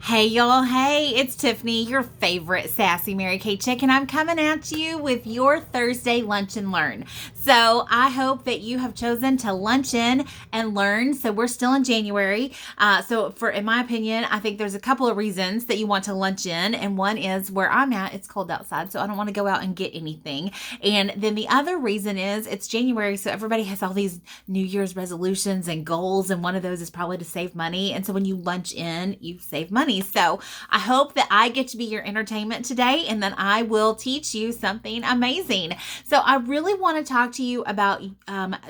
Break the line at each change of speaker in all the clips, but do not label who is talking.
Hey y'all, hey, it's Tiffany, your favorite sassy Mary Kay chick, and I'm coming at you with your Thursday lunch and learn. So I hope that you have chosen to lunch in and learn. So we're still in January. In my opinion, I think there's a couple of reasons that you want to lunch in, and one is where I'm at. It's cold outside, so I don't want to go out and get anything. And then the other reason is it's January, so everybody has all these New Year's resolutions and goals, and one of those is probably to save money. And so when you lunch in, you save money. So I hope that I get to be your entertainment today, and then I will teach you something amazing. So I really want to talk to you about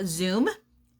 Zoom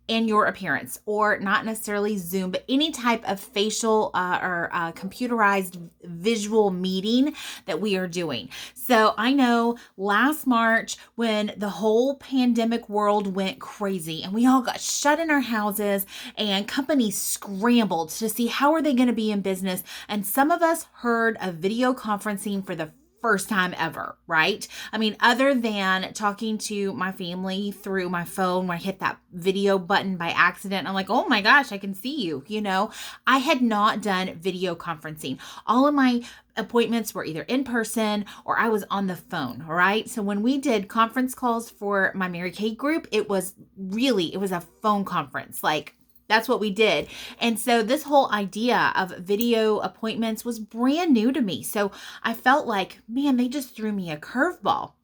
and your appearance, or not necessarily Zoom, but any type of facial or computerized visual meeting that we are doing. So I know last March when the whole pandemic world went crazy and we all got shut in our houses and companies scrambled to see how are they going to be in business. And some of us heard of video conferencing for the first time ever, right? I mean, other than talking to my family through my phone when I hit that video button by accident, I'm like, oh my gosh, I can see you. I had not done video conferencing. All of my appointments were either in person or I was on the phone, all right? So when we did conference calls for my Mary Kay group, it was a phone conference. That's what we did. And so this whole idea of video appointments was brand new to me. So I felt like, man, they just threw me a curveball.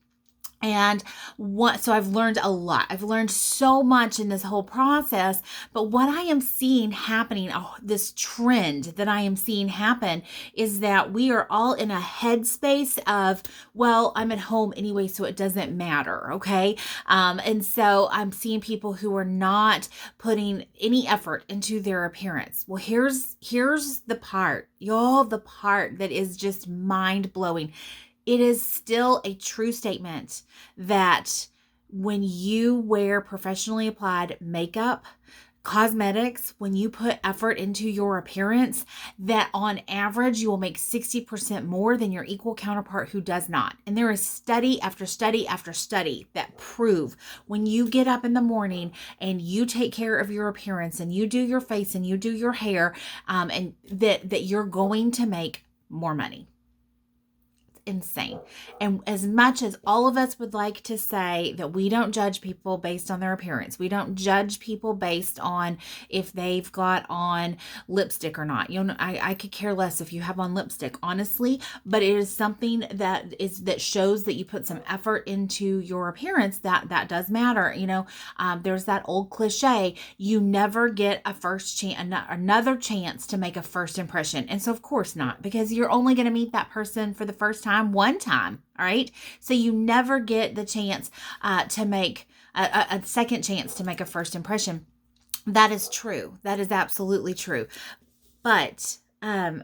So I've learned a lot. I've learned so much in this whole process. But what I am seeing happening, this trend that I am seeing happen is that we are all in a headspace of, well, I'm at home anyway, so it doesn't matter. Okay. And so I'm seeing people who are not putting any effort into their appearance. Well, here's the part, y'all, the part that is just mind blowing. It is still a true statement that when you wear professionally applied makeup, cosmetics, when you put effort into your appearance, that on average you will make 60% more than your equal counterpart who does not. And there is study after study after study that prove when you get up in the morning and you take care of your appearance and you do your face and you do your hair, and that you're going to make more money. Insane. And as much as all of us would like to say that we don't judge people based on their appearance, we don't judge people based on if they've got on lipstick or not. I could care less if you have on lipstick, honestly, but it is something that shows that you put some effort into your appearance. That does matter. There's that old cliche: you never get a first chance, another chance to make a first impression. And so of course not, because you're only going to meet that person for the first time one time. All right. So you never get the chance to make a second chance to make a first impression. That is true. That is absolutely true. But y'all,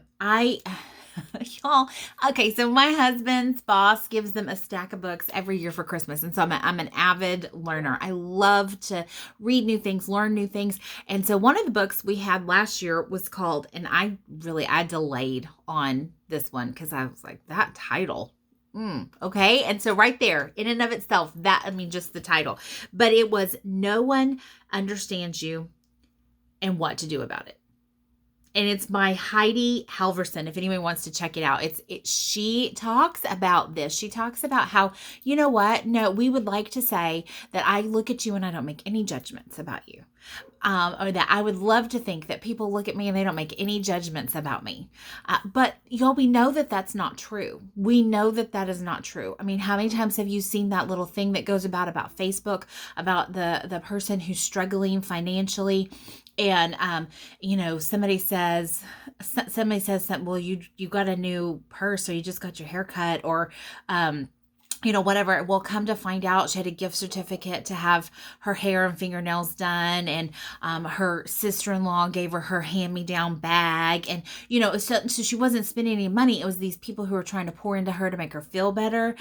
okay, so my husband's boss gives them a stack of books every year for Christmas. And so I'm an avid learner. I love to read new things, learn new things. And so one of the books we had last year was called, and I delayed on this one because I was like, that title. Okay. And so right there, in and of itself, just the title. But it was No One Understands You and What to Do About It. And it's by Heidi Halverson. If anyone wants to check it out, she talks about this. She talks about how, you know what? No, we would like to say that I look at you and I don't make any judgments about you. Or that I would love to think that people look at me and they don't make any judgments about me. But y'all, we know that that's not true. We know that that is not true. I mean, how many times have you seen that little thing that goes about Facebook, about the person who's struggling financially? And, somebody says something, well, you got a new purse, or you just got your hair cut, or, whatever. Well, come to find out, she had a gift certificate to have her hair and fingernails done. And her sister-in-law gave her hand-me-down bag. And, so she wasn't spending any money. It was these people who were trying to pour into her to make her feel better.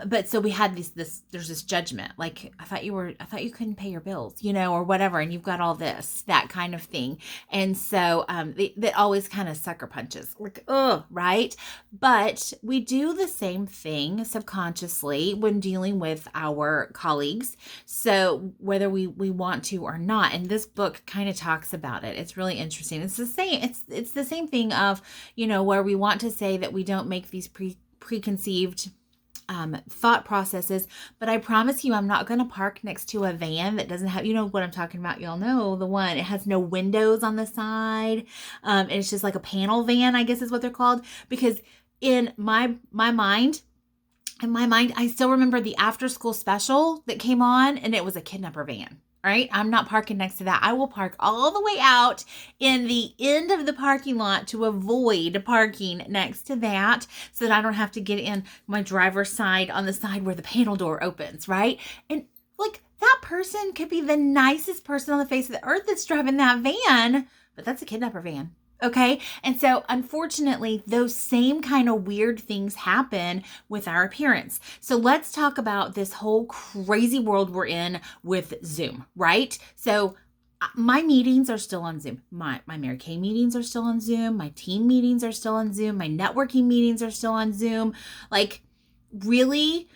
But so we had there's this judgment. Like, I thought you couldn't pay your bills, or whatever. And you've got all this, that kind of thing. And so that always kind of sucker punches. Like, right? But we do the same thing subconsciously honestly, when dealing with our colleagues. So whether we want to or not, and this book kind of talks about it. It's really interesting. It's the same. It's the same thing of, where we want to say that we don't make these preconceived thought processes, but I promise you, I'm not going to park next to a van that doesn't have, what I'm talking about. Y'all know the one, it has no windows on the side. And it's just like a panel van, I guess is what they're called. Because in my mind, I still remember the after school special that came on, and it was a kidnapper van. Right? I'm not parking next to that. I will park all the way out in the end of the parking lot to avoid parking next to that so that I don't have to get in my driver's side on the side where the panel door opens, right? And like, that person could be the nicest person on the face of the earth that's driving that van, but that's a kidnapper van. Okay. And so unfortunately, those same kind of weird things happen with our appearance. So let's talk about this whole crazy world we're in with Zoom, right? So my meetings are still on Zoom. My Mary Kay meetings are still on Zoom. My team meetings are still on Zoom. My networking meetings are still on Zoom. Like, really?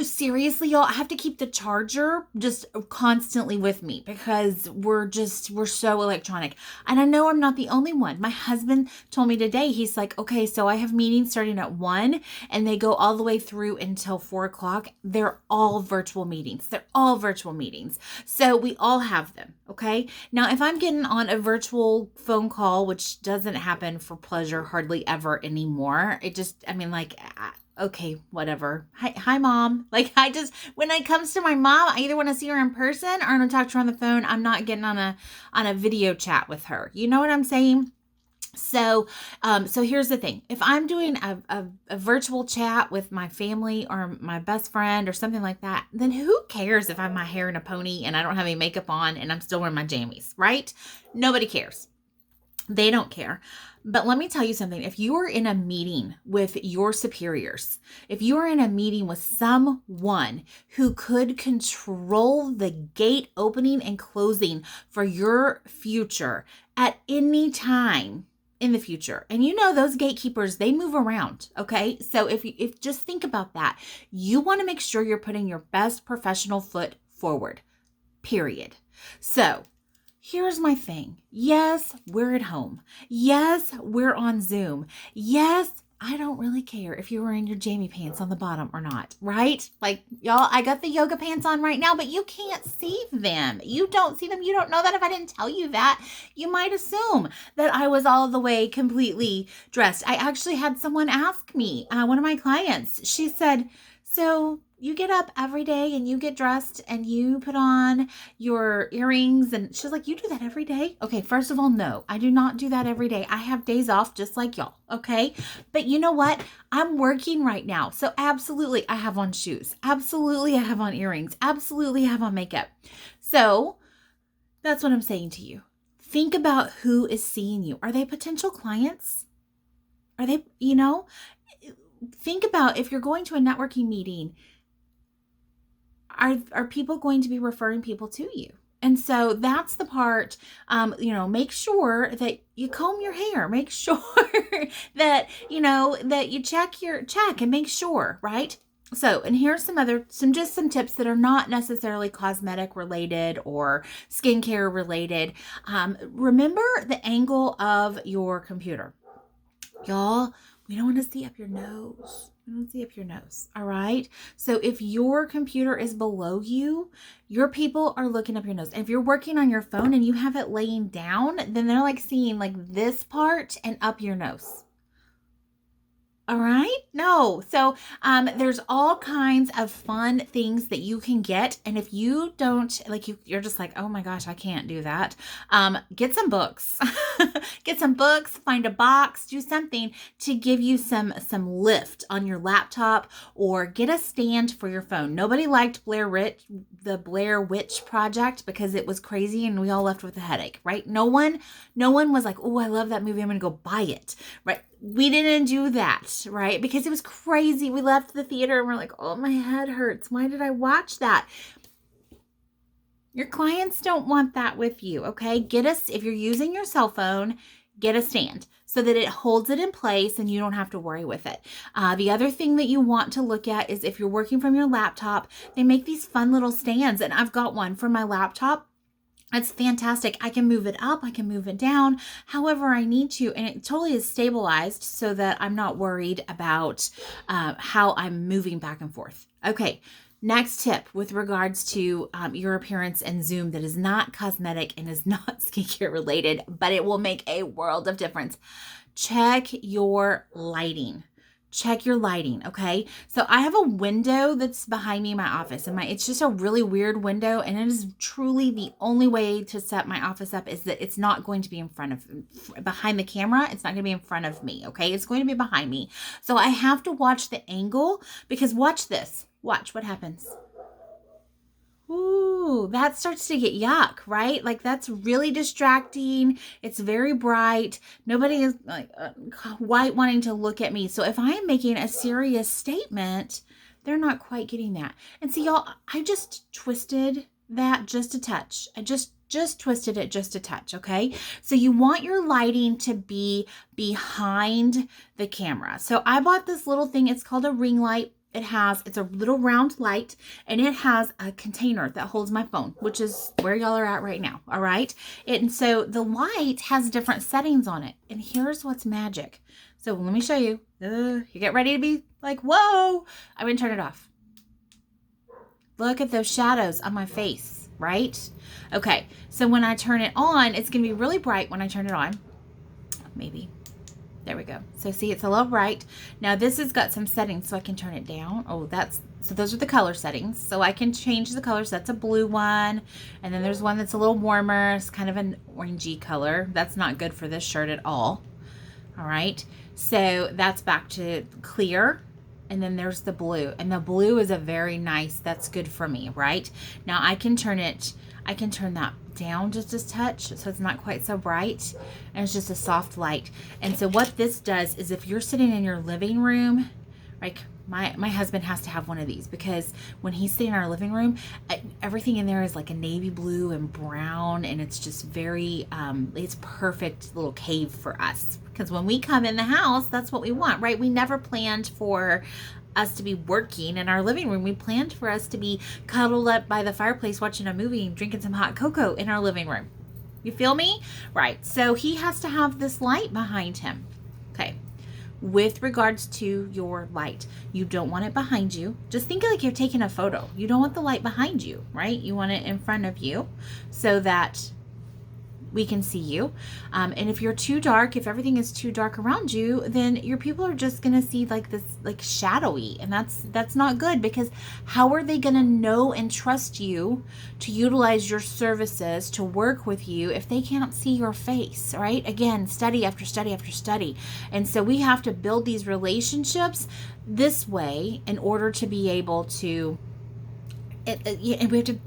Seriously, y'all, I have to keep the charger just constantly with me because we're so electronic. And I know I'm not the only one. My husband told me today, he's like, okay, so I have meetings starting at 1 and they go all the way through until 4:00. They're all virtual meetings. So we all have them. Okay. Now, if I'm getting on a virtual phone call, which doesn't happen for pleasure hardly ever anymore, okay, whatever. Hi, mom. Like, when it comes to my mom, I either want to see her in person or I'm going to talk to her on the phone. I'm not getting on a video chat with her. You know what I'm saying? So here's the thing. If I'm doing a virtual chat with my family or my best friend or something like that, then who cares if I have my hair in a pony and I don't have any makeup on and I'm still wearing my jammies, right? Nobody cares. They don't care. But let me tell you something. If you are in a meeting with your superiors, if you are in a meeting with someone who could control the gate opening and closing for your future at any time in the future, and those gatekeepers, they move around. Okay. So if just think about that, you want to make sure you're putting your best professional foot forward, period. So here's my thing. Yes, we're at home. Yes, we're on Zoom. Yes, I don't really care if you're wearing your jamie pants on the bottom or not, right? Like, y'all, I got the yoga pants on right now, but you can't see them. You don't see them. You don't know that. If I didn't tell you that, you might assume that I was all the way completely dressed. I actually had someone ask me, one of my clients, she said, so you get up every day and you get dressed and you put on your earrings. And she's like, you do that every day? Okay, first of all, no, I do not do that every day. I have days off just like y'all. Okay. But you know what? I'm working right now. So absolutely, I have on shoes. Absolutely, I have on earrings. Absolutely, I have on makeup. So that's what I'm saying to you. Think about who is seeing you. Are they potential clients? Are they, think about if you're going to a networking meeting, are people going to be referring people to you? And so that's the part, make sure that you comb your hair, make sure that, that you check and make sure, right? So, and here's some tips that are not necessarily cosmetic related or skincare related. Remember the angle of your computer. Y'all, we don't want to see up your nose. All right. So if your computer is below you, your people are looking up your nose. And if you're working on your phone and you have it laying down, then they're like seeing like this part and up your nose. All right. No. So there's all kinds of fun things that you can get. And if you don't like, you're just like, oh my gosh, I can't do that. Get some books, find a box, do something to give you some lift on your laptop, or get a stand for your phone. Nobody liked the Blair Witch Project because it was crazy and we all left with a headache, right? No one was like, oh, I love that movie, I'm going to go buy it, right? We didn't do that, right? Because it was crazy. We left the theater and we're like, oh, my head hurts. Why did I watch that? Your clients don't want that with you, okay? If you're using your cell phone, get a stand so that it holds it in place and you don't have to worry with it. The other thing that you want to look at is if you're working from your laptop, they make these fun little stands, and I've got one for my laptop. It's fantastic. I can move it up, I can move it down, however I need to, and it totally is stabilized so that I'm not worried about how I'm moving back and forth. Okay, next tip with regards to your appearance and Zoom that is not cosmetic and is not skincare related, but it will make a world of difference. Check your lighting. Check your lighting, okay? So I have a window that's behind me in my office, and it's just a really weird window, and it is truly the only way to set my office up is that it's not going to be in front of, behind the camera. It's not going to be in front of me, okay? It's going to be behind me. So I have to watch the angle, because watch this. Watch what happens. Ooh, that starts to get yuck, right? Like that's really distracting. It's very bright. Nobody is like quite wanting to look at me. So if I am making a serious statement, they're not quite getting that. And see, y'all, I just twisted that just a touch. I just twisted it just a touch, okay? So you want your lighting to be behind the camera. So I bought this little thing. It's called a ring light. It's a little round light, and it has a container that holds my phone, which is where y'all are at right now. All right. And so the light has different settings on it. And here's what's magic. So let me show you. You get ready to be like, whoa, I'm going to turn it off. Look at those shadows on my face, right? Okay. So when I turn it on, it's going to be really bright when I turn it on. Maybe. There we go. So see, it's a little bright. Now this has got some settings, so I can turn it down. Oh, so those are the color settings. So I can change the colors. That's a blue one. And then there's one that's a little warmer. It's kind of an orangey color. That's not good for this shirt at all. All right. So that's back to clear. And then there's the blue. And the blue is a very nice, that's good for me, right? Now I can turn that down just a touch so it's not quite so bright, and it's just a soft light. And so what this does is if you're sitting in your living room, like my husband has to have one of these, because when he's sitting in our living room, everything in there is like a navy blue and brown, and it's just very it's perfect little cave for us, because when we come in the house, that's what we want, right? We never planned for us to be working in our living room. We planned for us to be cuddled up by the fireplace watching a movie and drinking some hot cocoa in our living room. You feel me? Right. So he has to have this light behind him. Okay. With regards to your light, you don't want it behind you. Just think like you're taking a photo. You don't want the light behind you, right? You want it in front of you so that we can see you. And if you're too dark, if everything is too dark around you, then your people are just going to see like this, like shadowy. And that's not good, because how are they going to know and trust you to utilize your services, to work with you, if they can't see your face, right? Again, study after study after study. And so we have to build these relationships this way in order to be able to and we have to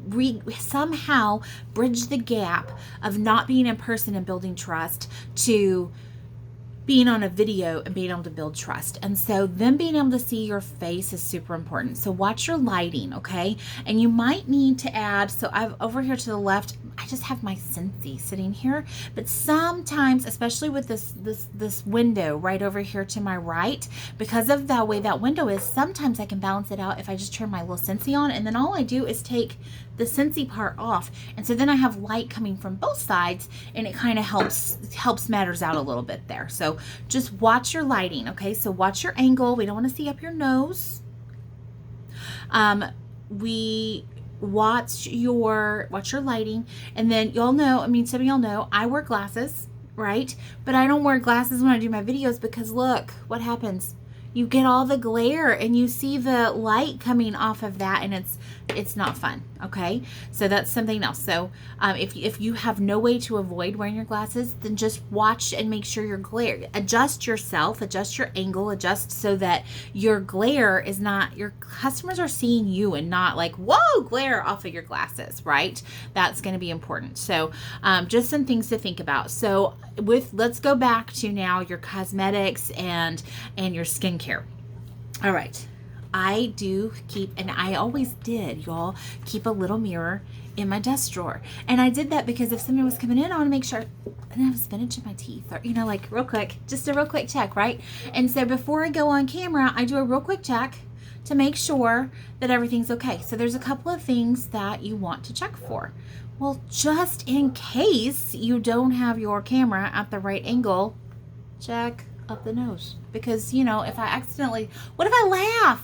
somehow bridge the gap of not being in person and building trust to being on a video and being able to build trust. And so them being able to see your face is super important. So watch your lighting, okay? And you might need to add, so I've over here to the left, I just have my Scentsy sitting here, but sometimes, especially with this window right over here to my right, because of the way that window is, sometimes I can balance it out if I just turn my little Scentsy on, and then all I do is take the Scentsy part off, and so then I have light coming from both sides, and it kind of helps matters out a little bit there. So just watch your lighting, okay? So watch your angle. We don't want to see up your nose. We watch your lighting, and then y'all know, I mean, some of y'all know I wear glasses, right? But I don't wear glasses when I do my videos, because look what happens. You get all the glare and you see the light coming off of that, and it's not fun. Okay, so that's something else. So if you have no way to avoid wearing your glasses, then just watch and make sure your glare, adjust yourself, adjust your angle, adjust so that your glare is not, your customers are seeing you and not like, whoa, glare off of your glasses, right? That's going to be important. So just some things to think about. So let's go back to now your cosmetics and your skincare. All right. I do keep, and I always did, y'all, keep a little mirror in my desk drawer. And I did that because if somebody was coming in, I want to make sure I didn't have spinach in my teeth, or, like real quick, just a real quick check, right? And so before I go on camera, I do a real quick check to make sure that everything's okay. So there's a couple of things that you want to check for. Well, just in case you don't have your camera at the right angle, check up the nose. Because, if I accidentally, what if I laugh?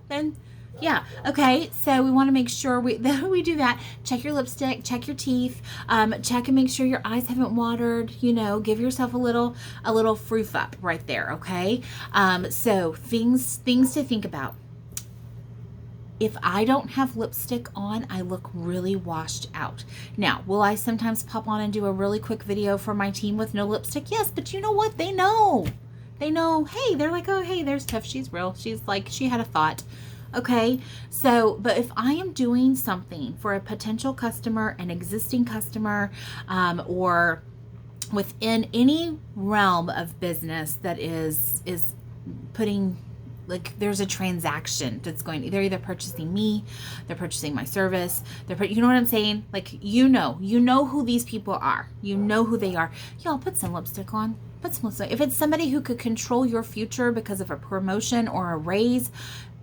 Then yeah. Okay. So we want to make sure we do that. Check your lipstick, check your teeth, check and make sure your eyes haven't watered, give yourself a little froof up right there. Okay. So things to think about. If I don't have lipstick on, I look really washed out. Now, will I sometimes pop on and do a really quick video for my team with no lipstick? Yes, but you know what? They know. Hey, they're like, oh, hey, there's Tiff. She's real. She's like, she had a thought. Okay. So, but if I am doing something for a potential customer, an existing customer, or within any realm of business that is putting, like, there's a transaction that's going, they're either purchasing me, they're purchasing my service, you know what I'm saying? Like, you know who these people are. You know who they are. Y'all, put some lipstick on. If it's somebody who could control your future because of a promotion or a raise,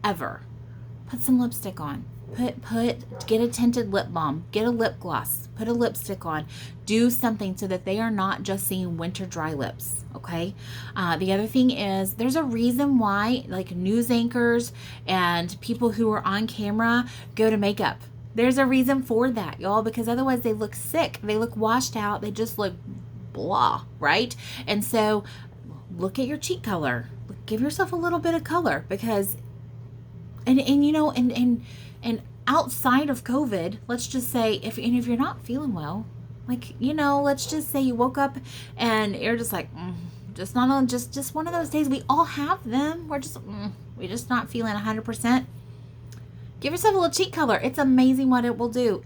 put some lipstick on. Get a tinted lip balm, get a lip gloss, put a lipstick on, do something so that they are not just seeing winter dry lips. Okay. The other thing is, there's a reason why, like, news anchors and people who are on camera go to makeup. There's a reason for that, y'all, because otherwise they look sick. They look washed out. They just look blah, right? And so look at your cheek color. Give yourself a little bit of color, because and outside of COVID, let's just say, if you're not feeling well, like, let's just say you woke up and you're just like, just not on, just one of those days. We all have them. We're just not feeling 100%. Give yourself a little cheek color. It's amazing what it will do.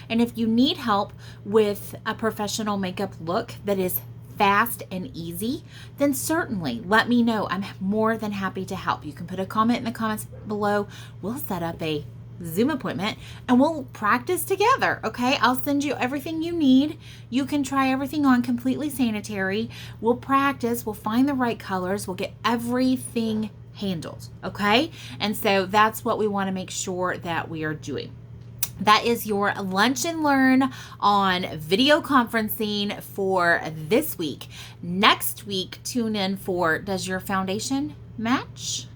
And if you need help with a professional makeup look that is fast and easy, then certainly let me know. I'm more than happy to help. You can put a comment in the comments below. We'll set up a Zoom appointment and we'll practice together. Okay. I'll send you everything you need. You can try everything on, completely sanitary. We'll practice. We'll find the right colors. We'll get everything handled. Okay. And so that's what we want to make sure that we are doing. That is your lunch and learn on video conferencing for this week. Next week, tune in for, does your foundation match?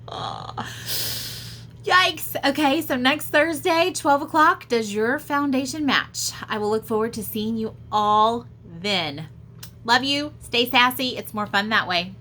Yikes. Okay, so next Thursday, 12 o'clock, does your foundation match? I will look forward to seeing you all then. Love you. Stay sassy. It's more fun that way.